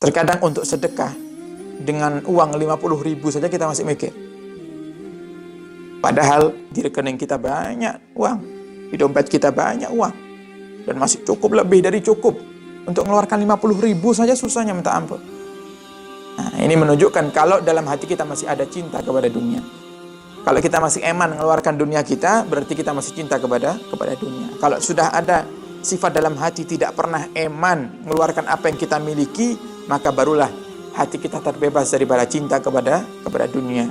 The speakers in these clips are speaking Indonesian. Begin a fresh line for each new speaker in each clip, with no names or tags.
Terkadang untuk sedekah dengan uang 50.000 saja kita masih mikir. Padahal di rekening kita banyak uang, di dompet kita banyak uang, dan masih cukup, lebih dari cukup. Untuk mengeluarkan 50.000 saja susahnya minta ampun. Nah, ini menunjukkan kalau dalam hati kita masih ada cinta kepada dunia. Kalau kita masih eman mengeluarkan dunia kita, berarti kita masih cinta kepada dunia. Kalau sudah ada sifat dalam hati tidak pernah eman mengeluarkan apa yang kita miliki, maka barulah hati kita terbebas daripada cinta kepada dunia.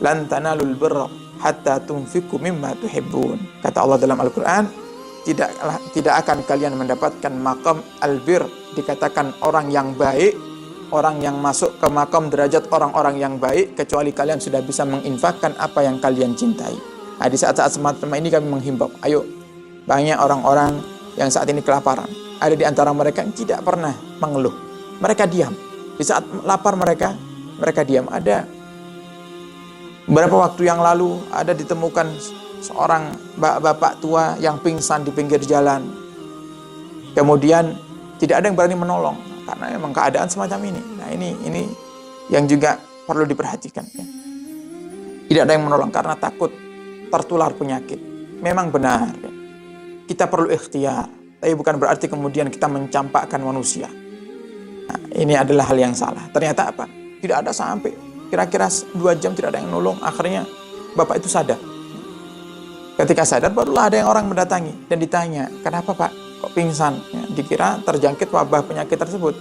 Lan tanalul birra hatta tunfiqu mimma tuhibbun. Kata Allah dalam Al-Qur'an, tidak akan kalian mendapatkan maqam albir, dikatakan orang yang baik, orang yang masuk ke makam derajat orang-orang yang baik, kecuali kalian sudah bisa menginfakkan apa yang kalian cintai. Nah, di saat-saat semacam ini kami menghimbau, ayo, banyak orang-orang yang saat ini kelaparan. Ada di antara mereka yang tidak pernah mengeluh. Mereka diam. Di saat lapar mereka diam. Ada beberapa waktu yang lalu ada ditemukan seorang bapak tua yang pingsan di pinggir jalan. Kemudian tidak ada yang berani menolong karena memang keadaan semacam ini. Nah, ini yang juga perlu diperhatikan, ya. Tidak ada yang menolong karena takut tertular penyakit. Memang benar, ya. Kita perlu ikhtiar, tapi bukan berarti kemudian kita mencampakkan manusia. Nah, ini adalah hal yang salah. Ternyata apa? Tidak ada sampai kira-kira 2 jam tidak ada yang nolong. Akhirnya bapak itu sadar. Ketika sadar barulah ada yang orang mendatangi dan ditanya, kenapa Pak kok pingsan? Ya, dikira terjangkit wabah penyakit tersebut.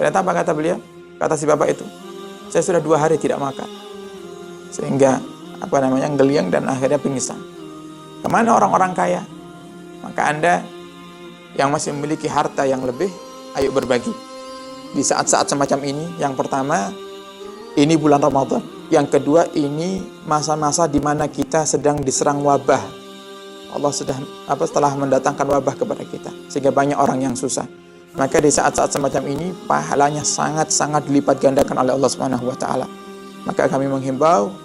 Ternyata apa kata beliau? Kata si bapak itu, saya sudah 2 hari tidak makan, sehingga ngeliang dan akhirnya pingsan. Kemana orang-orang kaya? Maka Anda yang masih memiliki harta yang lebih, ayo berbagi. Di saat-saat semacam ini, yang pertama, ini bulan Ramadan. Yang kedua, ini masa-masa di mana kita sedang diserang wabah. Allah telah mendatangkan wabah kepada kita, sehingga banyak orang yang susah. Maka di saat-saat semacam ini, pahalanya sangat-sangat dilipat gandakan oleh Allah Subhanahu wa Ta'ala. Maka kami menghimbau,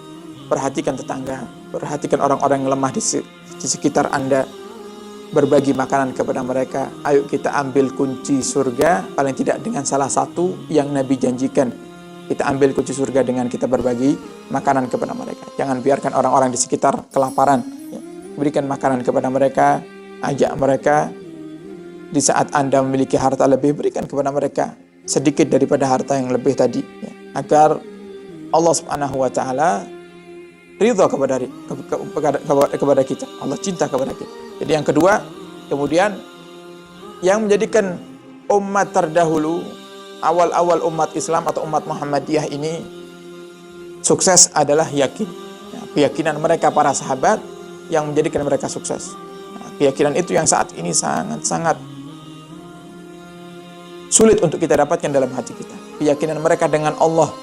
perhatikan tetangga, perhatikan orang-orang yang lemah di sekitar Anda, berbagi makanan kepada mereka. Ayo kita ambil kunci surga, paling tidak dengan salah satu yang Nabi janjikan. Kita ambil kunci surga dengan kita berbagi makanan kepada mereka. Jangan biarkan orang-orang di sekitar kelaparan, ya. Berikan makanan kepada mereka, ajak mereka. Di saat Anda memiliki harta lebih, berikan kepada mereka sedikit daripada harta yang lebih tadi, ya. Agar Allah Subhanahu wa Ta'ala ridha kepada kita. Allah cinta kepada kita. Jadi yang kedua, kemudian yang menjadikan umat terdahulu, awal-awal umat Islam atau umat Muhammadiyah ini sukses adalah yakin. Ya, keyakinan mereka para sahabat yang menjadikan mereka sukses. Nah, keyakinan itu yang saat ini sangat-sangat sulit untuk kita dapatkan dalam hati kita. Keyakinan mereka dengan Allah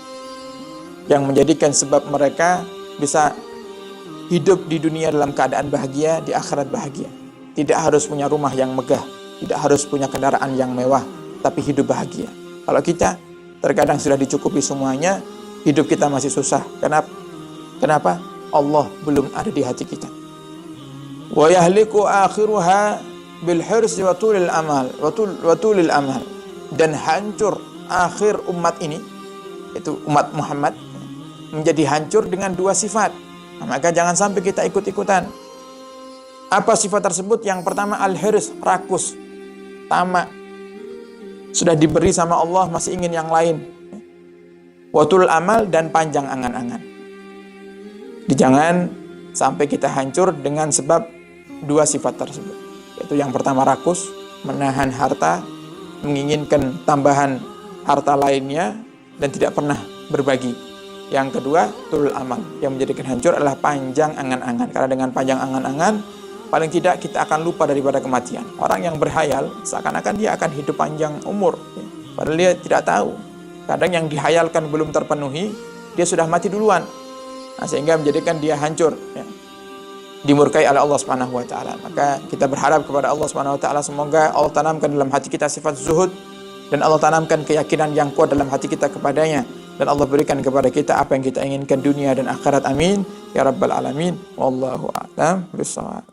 yang menjadikan sebab mereka bisa hidup di dunia dalam keadaan bahagia, di akhirat bahagia. Tidak harus punya rumah yang megah, tidak harus punya kendaraan yang mewah, tapi hidup bahagia. Kalau kita terkadang sudah dicukupi semuanya, hidup kita masih susah. Kenapa? Allah belum ada di hati kita. Wa yahliku akhiruha bil hirsi wa tulil amal. Dan hancur akhir umat ini, itu umat Muhammad, menjadi hancur dengan 2 sifat. Nah, maka jangan sampai kita ikut-ikutan. Apa sifat tersebut? Yang pertama al-hirs, rakus, tamak. Sudah diberi sama Allah, masih ingin yang lain. Watul amal, dan panjang angan-angan. Jangan sampai kita hancur dengan sebab 2 sifat tersebut. Yaitu yang pertama rakus, menahan harta, menginginkan tambahan harta lainnya, dan tidak pernah berbagi. Yang kedua, tulul amal. Yang menjadikan hancur adalah panjang angan-angan. Karena dengan panjang angan-angan, paling tidak kita akan lupa daripada kematian. Orang yang berhayal seakan-akan dia akan hidup panjang umur, ya. Padahal dia tidak tahu. Kadang yang dihayalkan belum terpenuhi, dia sudah mati duluan. Nah, sehingga menjadikan dia hancur, ya. Dimurkai oleh Allah Subhanahu wa Ta'ala. Maka kita berharap kepada Allah Subhanahu wa Ta'ala, semoga Allah tanamkan dalam hati kita sifat zuhud, dan Allah tanamkan keyakinan yang kuat dalam hati kita kepadanya, dan Allah berikan kepada kita apa yang kita inginkan dunia dan akhirat. Amin ya rabbal alamin. Wallahu a'lam bishawab.